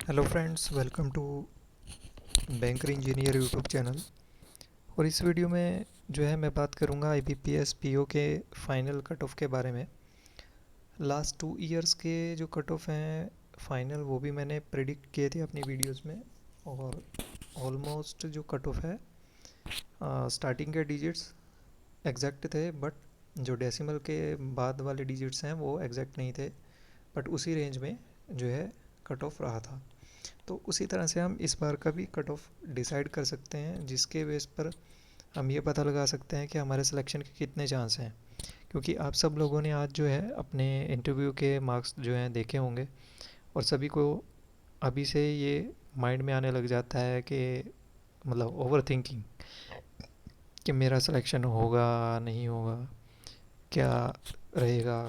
Hello friends, welcome to banker engineer YouTube channel. और इस video में जो है मैं बात करूंगा आईबीपीएस पीओ के फाइनल कट ऑफ के बारे में। लास्ट 2 इयर्स के जो कट ऑफ हैं फाइनल, वो भी मैंने प्रिडिक्ट किए थे अपनी वीडियोस में। और ऑलमोस्ट जो कट ऑफ है, स्टार्टिंग के डिजिट्स एग्जैक्ट थे, बट जो डेसिमल के बाद वाले डिजिट्स हैं वो एग्जैक्ट नहीं थे। बट उसी रेंज में जो है कट ऑफ रहा था। तो उसी तरह से हम इस बार का भी कट ऑफ डिसाइड कर सकते हैं, जिसके बेस पर हम ये पता लगा सकते हैं कि हमारे सिलेक्शन के कितने चांस हैं। क्योंकि आप सब लोगों ने आज जो है अपने इंटरव्यू के मार्क्स जो हैं देखे होंगे, और सभी को अभी से ये माइंड में आने लग जाता है कि मतलब ओवर थिंकिंग, कि मेरा सिलेक्शन होगा नहीं होगा, क्या रहेगा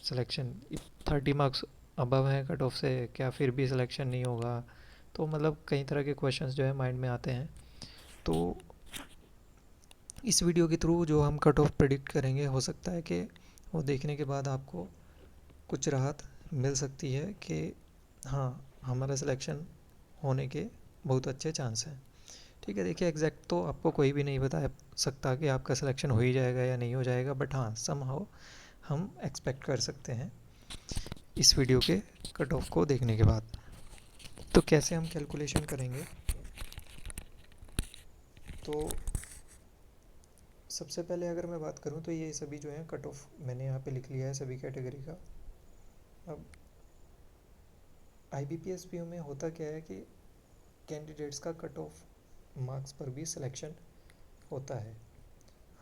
सिलेक्शन। 30 मार्क्स अबव है कट ऑफ से, क्या फिर भी सिलेक्शन नहीं होगा। तो मतलब कई तरह के क्वेश्चंस जो है माइंड में आते हैं। तो इस वीडियो के थ्रू जो हम कट ऑफ प्रेडिक्ट करेंगे, हो सकता है कि वो देखने के बाद आपको कुछ राहत मिल सकती है कि हाँ, हमारा सिलेक्शन होने के बहुत अच्छे चांस हैं। ठीक है, देखिए एग्जैक्ट तो आपको कोई भी नहीं बता सकता कि आपका सिलेक्शन हो ही जाएगा या नहीं हो जाएगा, बट हाँ समहाउ हम एक्सपेक्ट कर सकते हैं इस वीडियो के कट ऑफ को देखने के बाद। तो कैसे हम कैलकुलेशन करेंगे, तो सबसे पहले अगर मैं बात करूं तो ये सभी जो है कट ऑफ मैंने यहाँ पे लिख लिया है सभी कैटेगरी का। अब आईबीपीएस पीओ में होता क्या है कि कैंडिडेट्स का कट ऑफ मार्क्स पर भी सिलेक्शन होता है।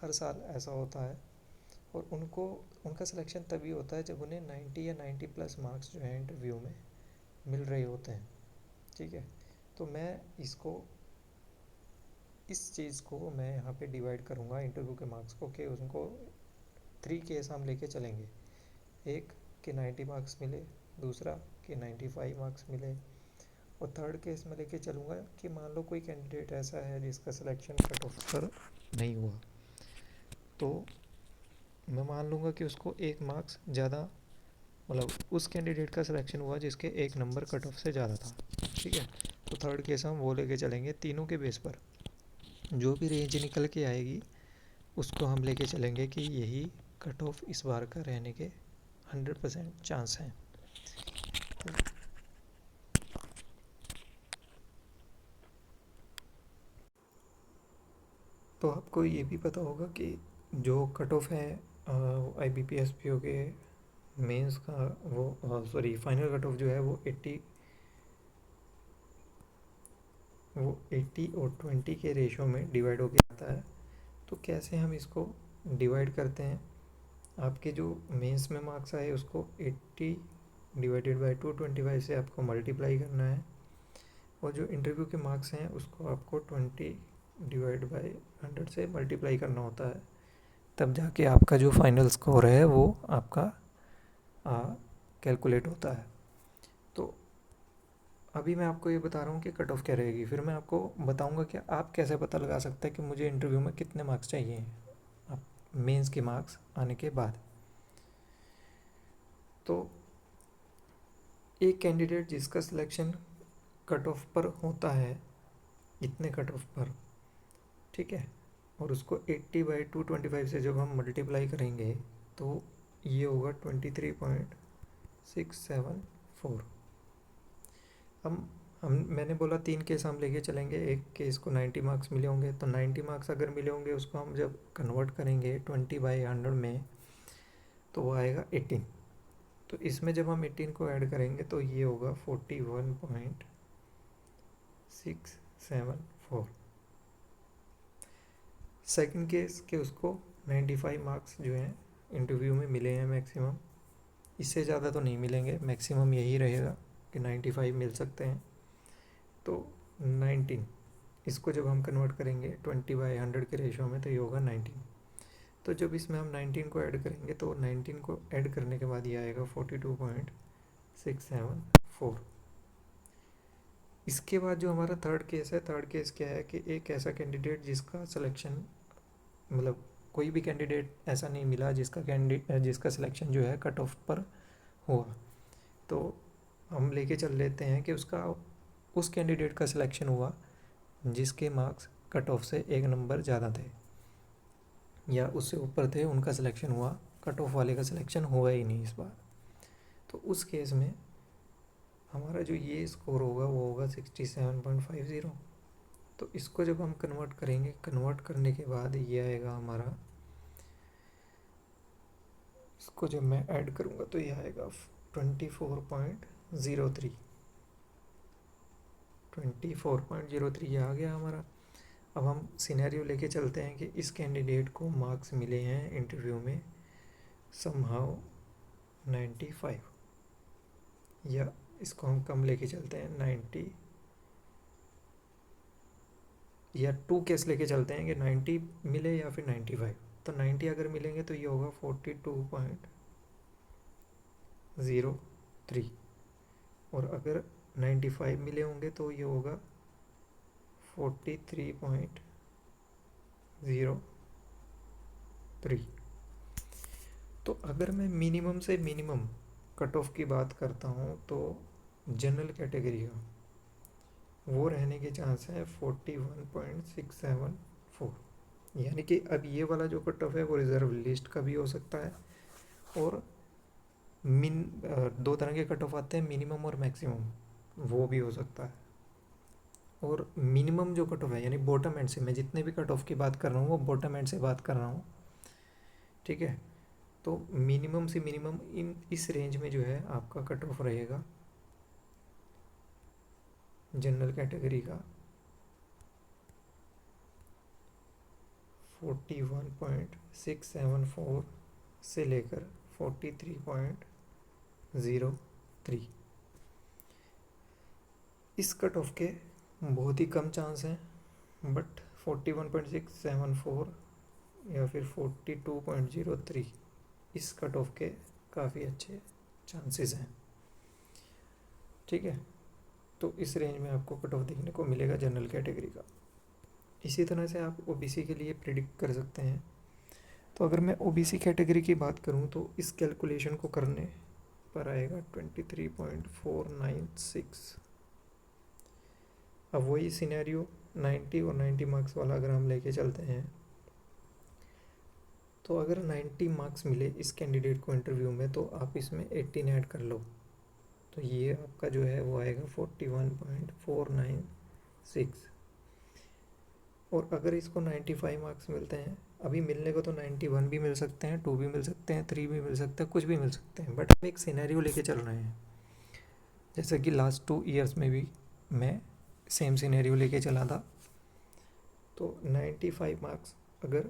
हर साल ऐसा होता है। और उनका सिलेक्शन तभी होता है जब उन्हें 90 या 90 प्लस मार्क्स जो है इंटरव्यू में मिल रहे होते हैं। ठीक है, तो मैं इस चीज़ को मैं यहाँ पे डिवाइड करूँगा इंटरव्यू के मार्क्स को, कि उनको 3 केस हम लेके चलेंगे। एक कि 90 मार्क्स मिले, दूसरा कि 95 मार्क्स मिले, और थर्ड केस में लेके चलूँगा कि मान लो कोई कैंडिडेट ऐसा है जिसका सिलेक्शन कट ऑफ पर नहीं हुआ, तो मैं मान लूँगा कि उसको 1 मार्क्स ज़्यादा, मतलब उस कैंडिडेट का सिलेक्शन हुआ जिसके 1 नंबर कट ऑफ से ज़्यादा था। ठीक है, तो थर्ड केस हम वो लेके चलेंगे। तीनों के बेस पर जो भी रेंज निकल के आएगी उसको हम लेके चलेंगे कि यही कट ऑफ इस बार का रहने के 100% चांस हैं। तो आपको ये भी पता होगा कि जो कट ऑफ है I B P S P O के मेंस का, वो सॉरी फाइनल कट ऑफ जो है वो 80 और 20 के रेशो में डिवाइड होके आता है। तो कैसे हम इसको डिवाइड करते हैं, आपके जो मेंस में मार्क्स आए उसको 80 डिवाइडेड बाई 225 से आपको मल्टीप्लाई करना है, और जो इंटरव्यू के मार्क्स हैं उसको आपको 20 डिवाइड बाई 100 से मल्टीप्लाई करना होता है। तब जाके आपका जो फाइनल स्कोर है वो आपका कैलकुलेट होता है। तो अभी मैं आपको ये बता रहा हूँ कि कट ऑफ क्या रहेगी, फिर मैं आपको बताऊँगा कि आप कैसे पता लगा सकते हैं कि मुझे इंटरव्यू में कितने मार्क्स चाहिए आप मेंस के मार्क्स आने के बाद। तो एक कैंडिडेट जिसका सिलेक्शन कट ऑफ पर होता है, इतने कट ऑफ पर, ठीक है, और उसको 80/225 से जब हम मल्टीप्लाई करेंगे तो ये होगा 23.674। हम मैंने बोला 3 केस हम लेके चलेंगे। एक केस को 90 मार्क्स मिले होंगे, तो 90 मार्क्स अगर मिले होंगे उसको हम जब कन्वर्ट करेंगे 20/100 में तो वो आएगा 18। तो इसमें जब हम 18 को ऐड करेंगे तो ये होगा 41.674। सेकंड केस के उसको 95 मार्क्स जो हैं इंटरव्यू में मिले हैं मैक्सिमम, इससे ज़्यादा तो नहीं मिलेंगे, मैक्सिमम यही रहेगा कि 95 मिल सकते हैं। तो 19, इसको जब हम कन्वर्ट करेंगे 20/100 के रेशो में तो ये होगा 19। तो जब इसमें हम 19 को ऐड करेंगे तो 19 को ऐड करने के बाद ये आएगा 42.674। इसके बाद जो हमारा थर्ड केस है, थर्ड केस क्या है कि एक ऐसा कैंडिडेट जिसका सिलेक्शन, मतलब कोई भी कैंडिडेट ऐसा नहीं मिला जिसका सिलेक्शन जो है कट ऑफ पर हुआ। तो हम लेके चल लेते हैं कि उसका उस कैंडिडेट का सिलेक्शन हुआ जिसके मार्क्स कट ऑफ से एक नंबर ज़्यादा थे या उससे ऊपर थे, उनका सिलेक्शन हुआ, कट ऑफ वाले का सिलेक्शन हुआ ही नहीं इस बार। तो उस केस में हमारा जो ये स्कोर होगा वो होगा 67.50। तो इसको जब हम कन्वर्ट करेंगे, कन्वर्ट करने के बाद ये आएगा हमारा, इसको जब मैं ऐड करूँगा तो ये आएगा 24.03। 24.03 ये आ गया हमारा। अब हम सिनेरियो लेके चलते हैं कि इस कैंडिडेट को मार्क्स मिले हैं इंटरव्यू में समहाउ 95, या इसको हम कम लेके चलते हैं 90, या टू केस लेके चलते हैं कि 90 मिले या फिर 95। तो 90 अगर मिलेंगे तो ये होगा 42.03, और अगर 95 मिले होंगे तो ये होगा 43.03। तो अगर मैं मिनिमम से मिनिमम कट ऑफ की बात करता हूँ तो जनरल कैटेगरी का वो रहने के चांस है 41.674, यानी कि अब ये वाला जो कट ऑफ है वो रिजर्व लिस्ट का भी हो सकता है, और दो तरह के कट ऑफ आते हैं, मिनिमम और मैक्सिमम, वो भी हो सकता है। और मिनिमम जो कट ऑफ है यानी बॉटम एंड से, मैं जितने भी कट ऑफ की बात कर रहा हूँ वो बॉटम एंड से बात कर रहा हूँ, ठीक है। तो मिनिमम से मिनिमम इस रेंज में जो है आपका कट ऑफ रहेगा जनरल कैटेगरी का 41.674 से लेकर 43.03। इस कट ऑफ के बहुत ही कम चांस हैं, बट 41.674 या फिर 42.03 इस कट ऑफ के काफ़ी अच्छे चांसेस हैं, ठीक है। तो इस रेंज में आपको कट ऑफ देखने को मिलेगा जनरल कैटेगरी का। इसी तरह से आप ओबीसी के लिए प्रिडिक्ट कर सकते हैं। तो अगर मैं ओबीसी कैटेगरी की बात करूं तो इस कैलकुलेशन को करने पर आएगा 23.496। अब वही सिनेरियो 90 और 90 मार्क्स वाला अगर हम लेके चलते हैं तो अगर 90 मार्क्स मिले इस कैंडिडेट को इंटरव्यू में तो आप इसमें 18 ऐड कर लो, तो ये आपका जो है वो आएगा 41.496। और अगर इसको 95 मार्क्स मिलते हैं, अभी मिलने को तो 91 भी मिल सकते हैं, 2 भी मिल सकते हैं, 3 भी मिल सकते हैं, कुछ भी मिल सकते हैं, बट हम एक सिनेरियो लेके चल रहे हैं। जैसे कि लास्ट 2 ईयर्स में भी मैं सेम सिनेरियो लेके चला था। तो 95 मार्क्स अगर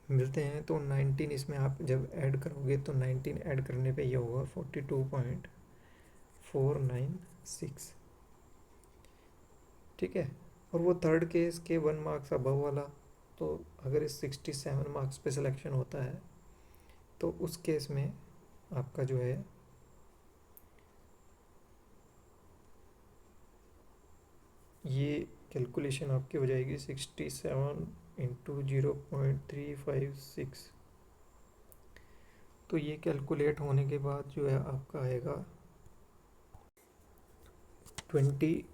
मिलते हैं तो 19 इसमें आप जब ऐड करोगे तो 19 ऐड करने पे ये होगा 42.496, ठीक है। और वो थर्ड केस के 1 मार्क्स अबव वाला, तो अगर इस 67 मार्क्स पे सिलेक्शन होता है तो उस केस में आपका जो है ये कैलकुलेशन आपकी हो जाएगी 67 इंटू 0.356। तो ये कैलकुलेट होने के बाद जो है आपका आएगा 20,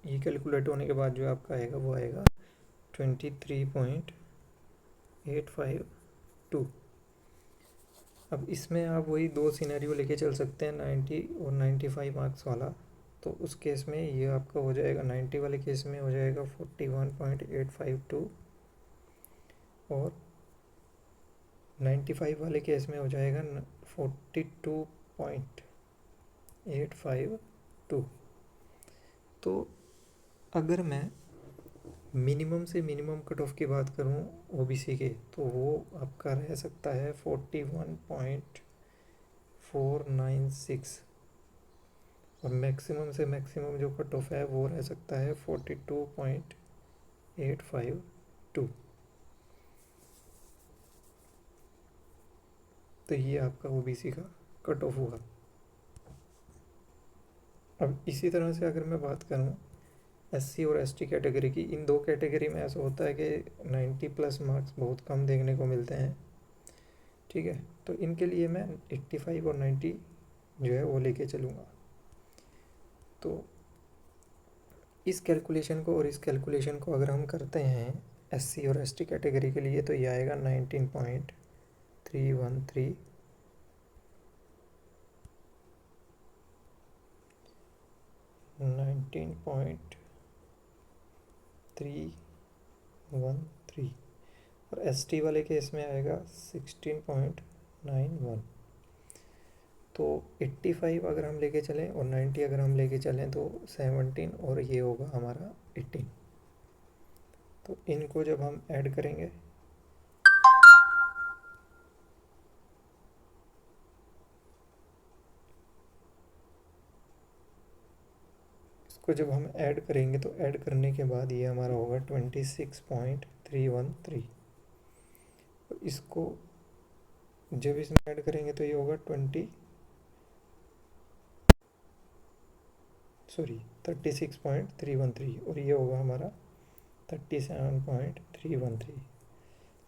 ये कैलकुलेट होने के बाद जो आपका आएगा वो आएगा 23.852। अब इसमें आप वही दो सिनेरियो लेके चल सकते हैं, 90 और 95 मार्क्स वाला। तो उस केस में ये आपका हो जाएगा, 90 वाले केस में हो जाएगा 41.852, और 95 वाले केस में हो जाएगा 42.852। तो अगर मैं मिनिमम से मिनिमम कट ऑफ की बात करूं ओबीसी के तो वो आपका रह सकता है 41.496, और मैक्सिमम से मैक्सिमम जो कट ऑफ है वो रह सकता है 42.852। तो ये आपका ओबीसी का कट ऑफ हुआ। अब इसी तरह से अगर मैं बात करूं एससी और एसटी कैटेगरी की, इन दो कैटेगरी में ऐसा होता है कि 90 प्लस मार्क्स बहुत कम देखने को मिलते हैं, ठीक है। तो इनके लिए मैं 85 और 90 जो है वो लेके चलूँगा। तो इस कैलकुलेशन को और इस कैलकुलेशन को अगर हम करते हैं एससी और एसटी कैटेगरी के लिए, तो ये आएगा 19.313 19.313 और एसटी वाले केस में आएगा 16.91। तो 85 अगर हम लेके चलें और 90 अगर हम लेके चलें तो 17 और ये होगा हमारा 18। तो इनको जब हम ऐड करेंगे, इसको जब हम ऐड करेंगे तो ऐड करने के बाद ये हमारा होगा 26.313। इसको जब इसमें ऐड करेंगे तो ये होगा 36.313 और ये होगा हमारा 37.313।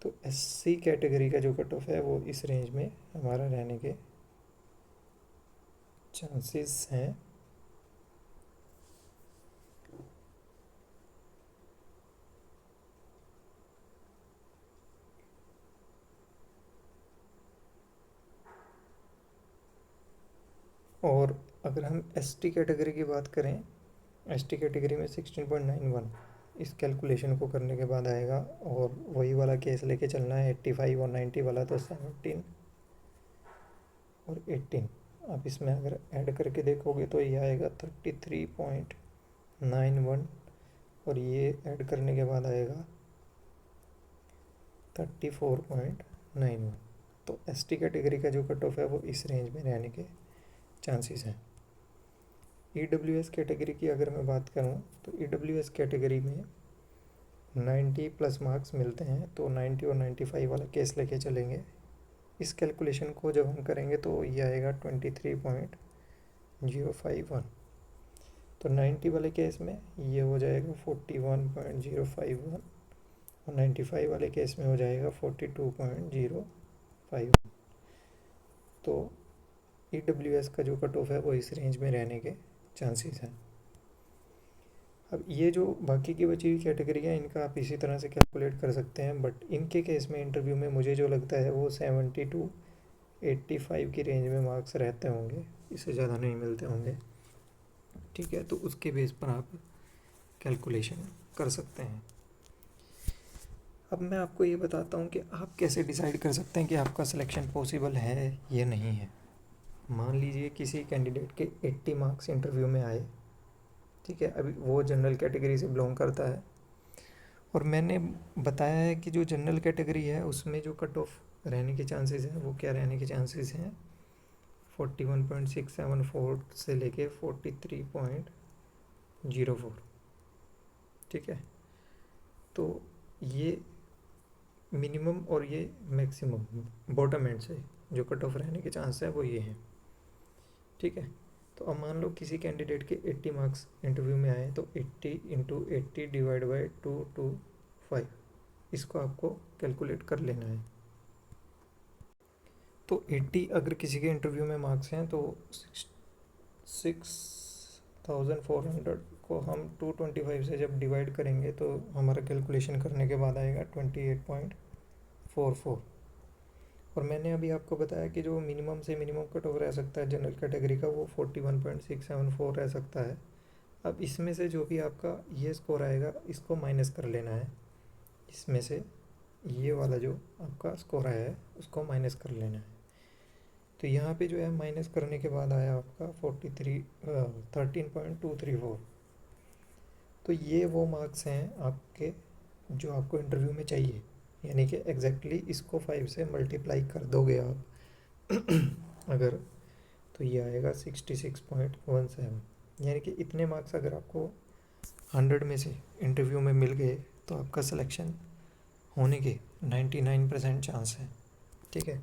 तो एससी कैटेगरी का जो कट ऑफ है वो इस रेंज में हमारा रहने के चांसेस हैं। और अगर हम एसटी कैटेगरी की बात करें, एसटी कैटेगरी में 16.91 इस कैलकुलेशन को करने के बाद आएगा, और वही वाला केस लेके चलना है 85 और 90 वाला, तो 17 और 18 आप इसमें अगर ऐड करके देखोगे तो ये आएगा 33.91 और ये ऐड करने के बाद आएगा 34.91। तो एसटी कैटेगरी का जो कट ऑफ है वो इस रेंज में रहने के चांसेस हैं। ईडब्ल्यूएस कैटेगरी की अगर मैं बात करूं तो ईडब्ल्यूएस कैटेगरी में 90 प्लस मार्क्स मिलते हैं, तो 90 और 95 वाला केस लेके चलेंगे। इस कैलकुलेशन को जब हम करेंगे तो ये आएगा 23.051। तो 90 वाले केस में ये हो जाएगा 41.051 और 95 वाले केस में हो जाएगा 42.051। तो ईडब्ल्यूएस का जो कट ऑफ है वो इस रेंज में रहने के चांसेस हैं। अब ये जो बाकी की बची हुई कैटेगरी है इनका आप इसी तरह से कैलकुलेट कर सकते हैं, बट इनके केस में इंटरव्यू में मुझे जो लगता है वो 70 टू 85 की रेंज में मार्क्स रहते होंगे, इससे ज़्यादा नहीं मिलते होंगे। ठीक है, तो उसके बेस पर आप कैलकुलेशन कर सकते हैं। अब मैं आपको ये बताता हूँ कि आप कैसे डिसाइड कर सकते हैं कि आपका सिलेक्शन पॉसिबल है या नहीं है। मान लीजिए किसी कैंडिडेट के 80 मार्क्स इंटरव्यू में आए, ठीक है, अभी वो जनरल कैटेगरी से बिलोंग करता है, और मैंने बताया है कि जो जनरल कैटेगरी है उसमें जो कट ऑफ रहने के चांसेस हैं वो क्या रहने के चांसेस हैं, 41.674 से लेके 43.04। ठीक है, तो ये मिनिमम और ये मैक्सिमम बॉटम एंड से जो कट ऑफ रहने के चांस है वो ये हैं। ठीक है, तो अब मान लो किसी कैंडिडेट के 80 मार्क्स इंटरव्यू में आए, तो 80 इंटू 80 डिवाइड बाई 225 इसको आपको कैलकुलेट कर लेना है। तो 80 अगर किसी के इंटरव्यू में मार्क्स हैं तो 6400 को हम 225 से जब डिवाइड करेंगे तो हमारा कैलकुलेशन करने के बाद आएगा 28.44। और मैंने अभी आपको बताया कि जो मिनिमम से मिनिमम कट ऑफ रह सकता है जनरल कैटेगरी का वो 41.674 रह सकता है। अब इसमें से जो भी आपका ये स्कोर आएगा इसको माइनस कर लेना है, इसमें से ये वाला जो आपका स्कोर आया है उसको माइनस कर लेना है। तो यहाँ पे जो है माइनस करने के बाद आया आपका 13.234। तो ये वो मार्क्स हैं आपके जो आपको इंटरव्यू में चाहिए, यानी कि एग्जैक्टली इसको 5 से मल्टीप्लाई कर दोगे आप अगर, तो ये आएगा 66.17। यानी कि इतने मार्क्स अगर आपको 100 में से इंटरव्यू में मिल गए तो आपका सिलेक्शन होने के 99% चांस है। ठीक है,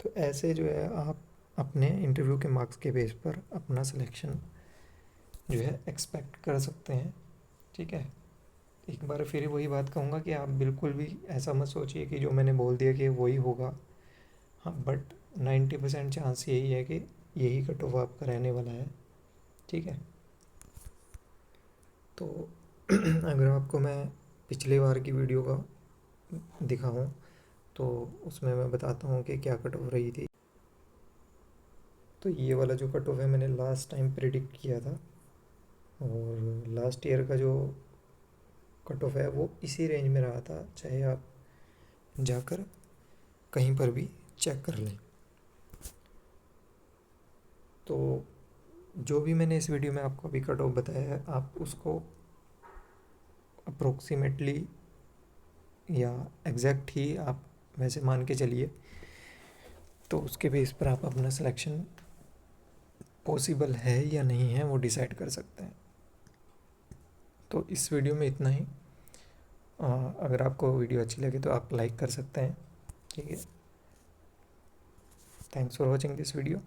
तो ऐसे जो है आप अपने इंटरव्यू के मार्क्स के बेस पर अपना सिलेक्शन जो है एक्सपेक्ट कर सकते हैं। ठीक है, एक बार फिर वही बात कहूँगा कि आप बिल्कुल भी ऐसा मत सोचिए कि जो मैंने बोल दिया कि वही होगा। हाँ, बट 90% चांस यही है कि यही कट ऑफ आपका रहने वाला है, ठीक है। तो अगर आपको मैं पिछले बार की वीडियो का दिखाऊं तो उसमें मैं बताता हूँ कि क्या कट ऑफ रही थी। तो ये वाला जो कट ऑफ है मैंने लास्ट टाइम प्रिडिक्ट किया था, और लास्ट ईयर का जो कट ऑफ है वो इसी रेंज में रहा था, चाहे आप जाकर कहीं पर भी चेक कर लें। तो जो भी मैंने इस वीडियो में आपको अभी कट ऑफ बताया है, आप उसको अप्रोक्सीमेटली या एग्जैक्ट ही आप वैसे मान के चलिए, तो उसके बेस पर आप अपना सिलेक्शन पॉसिबल है या नहीं है वो डिसाइड कर सकते हैं। तो इस वीडियो में इतना ही। अगर आपको वीडियो अच्छी लगे तो आप लाइक कर सकते हैं, ठीक है। Thanks for watching this video.